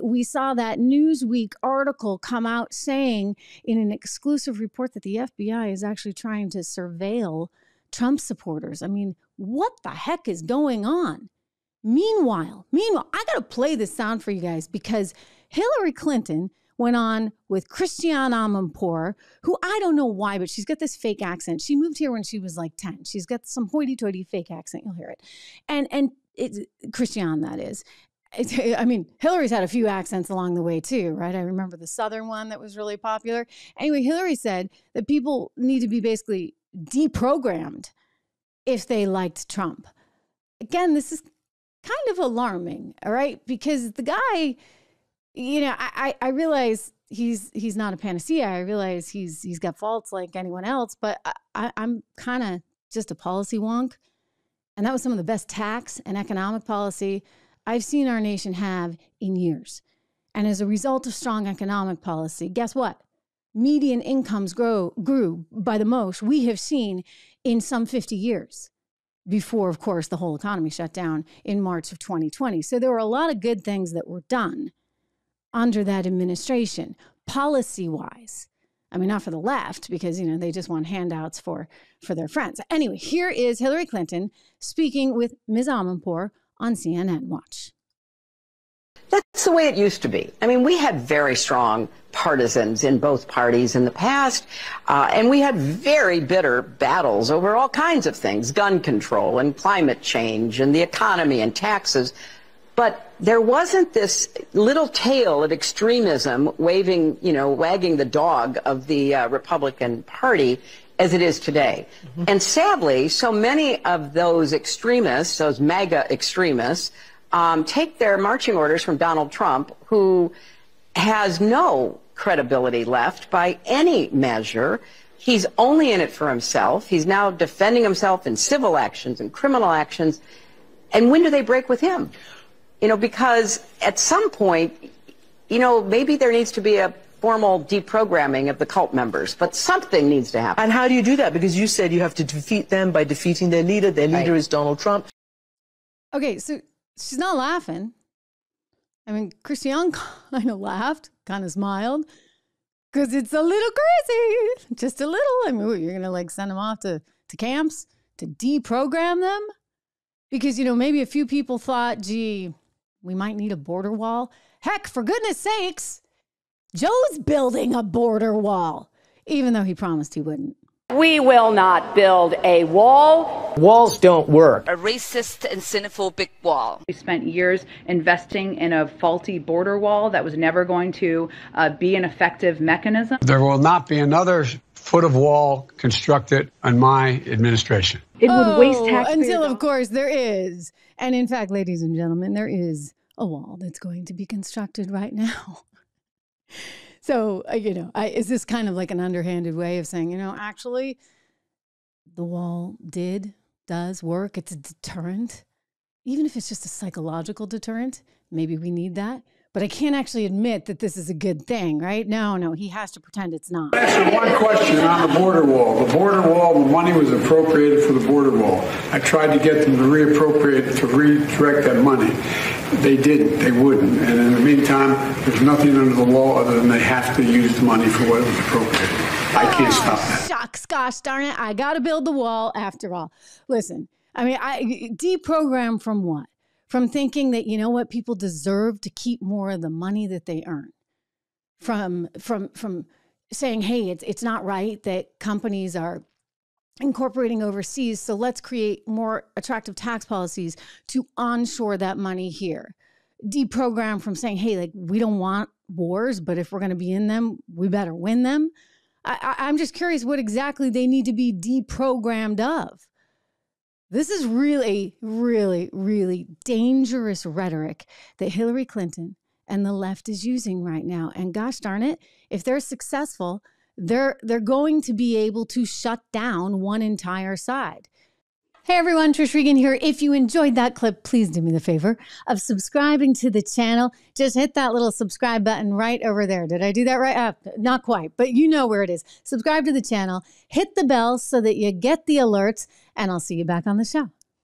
we saw that Newsweek article come out saying in an exclusive report that the FBI is actually trying to surveil Trump supporters. I mean, what the heck is going on? Meanwhile, I got to play this sound for you guys because Hillary Clinton went on with Christiane Amanpour, who I don't know why, but she's got this fake accent. She moved here when she was like 10. She's got some hoity-toity fake accent. You'll hear it. And it's Christiane, that is. I mean, Hillary's had a few accents along the way too, right? I remember the Southern one that was really popular. Anyway, Hillary said that people need to be basically deprogrammed if they liked Trump. Again, this is kind of alarming, all right? Because the guy, you know, I realize he's not a panacea. I realize he's got faults like anyone else, but I'm kind of just a policy wonk. And that was some of the best tax and economic policy I've seen our nation have in years. And as a result of strong economic policy, guess what? Median incomes grew by the most we have seen in some 50 years before, of course, the whole economy shut down in March of 2020. So there were a lot of good things that were done under that administration, policy-wise. I mean, not for the left, because, you know, they just want handouts for their friends. Anyway, here is Hillary Clinton speaking with Ms. Amanpour on CNN. Watch. That's the way it used to be. I mean, we had very strong partisans in both parties in the past, and we had very bitter battles over all kinds of things, gun control and climate change and the economy and taxes. But there wasn't this little tail of extremism wagging the dog of the Republican Party as it is today. Mm-hmm. And sadly, so many of those extremists, those MAGA extremists, take their marching orders from Donald Trump, who has no credibility left by any measure. He's only in it for himself. He's now defending himself in civil actions and criminal actions. And when do they break with him? You know, because at some point, you know, maybe there needs to be a formal deprogramming of the cult members, but something needs to happen. And how do you do that? Because you said you have to defeat them by defeating their leader. Their leader is Donald Trump. Okay, so she's not laughing. I mean, Christiane kind of laughed, kind of smiled, because it's a little crazy, just a little. I mean, you're going to like send them off to camps to deprogram them? Because, you know, maybe a few people thought, gee, we might need a border wall. Heck, for goodness sakes, Joe's building a border wall, even though he promised he wouldn't. We will not build a wall. Walls don't work. A racist and xenophobic wall. We spent years investing in a faulty border wall that was never going to be an effective mechanism. There will not be another foot of wall constructed on my administration. It would waste taxpayers. Until, of course, there is. And in fact, ladies and gentlemen, there is a wall that's going to be constructed right now. So, you know, is this kind of like an underhanded way of saying, you know, actually, the wall does work. It's a deterrent. Even if it's just a psychological deterrent, maybe we need that. But I can't actually admit that this is a good thing, right? No, he has to pretend it's not. Answer one question on the border wall. The border wall, the money was appropriated for the border wall. I tried to get them to reappropriate, to redirect that money. They didn't. They wouldn't. And in the meantime, there's nothing under the law other than they have to use the money for what was appropriated. I can't stop that. Shucks, gosh darn it. I got to build the wall after all. Listen, I mean, deprogram from what? From thinking that, you know what, people deserve to keep more of the money that they earn. From saying, hey, it's not right that companies are incorporating overseas, so let's create more attractive tax policies to onshore that money here. Deprogram from saying, hey, like, we don't want wars, but if we're going to be in them, we better win them. I'm just curious what exactly they need to be deprogrammed of. This is really, really, really dangerous rhetoric that Hillary Clinton and the left is using right now. And gosh darn it, if they're successful, they're going to be able to shut down one entire side. Hey everyone, Trish Regan here. If you enjoyed that clip, please do me the favor of subscribing to the channel. Just hit that little subscribe button right over there. Did I do that right? Not quite, but you know where it is. Subscribe to the channel, hit the bell so that you get the alerts, and I'll see you back on the show.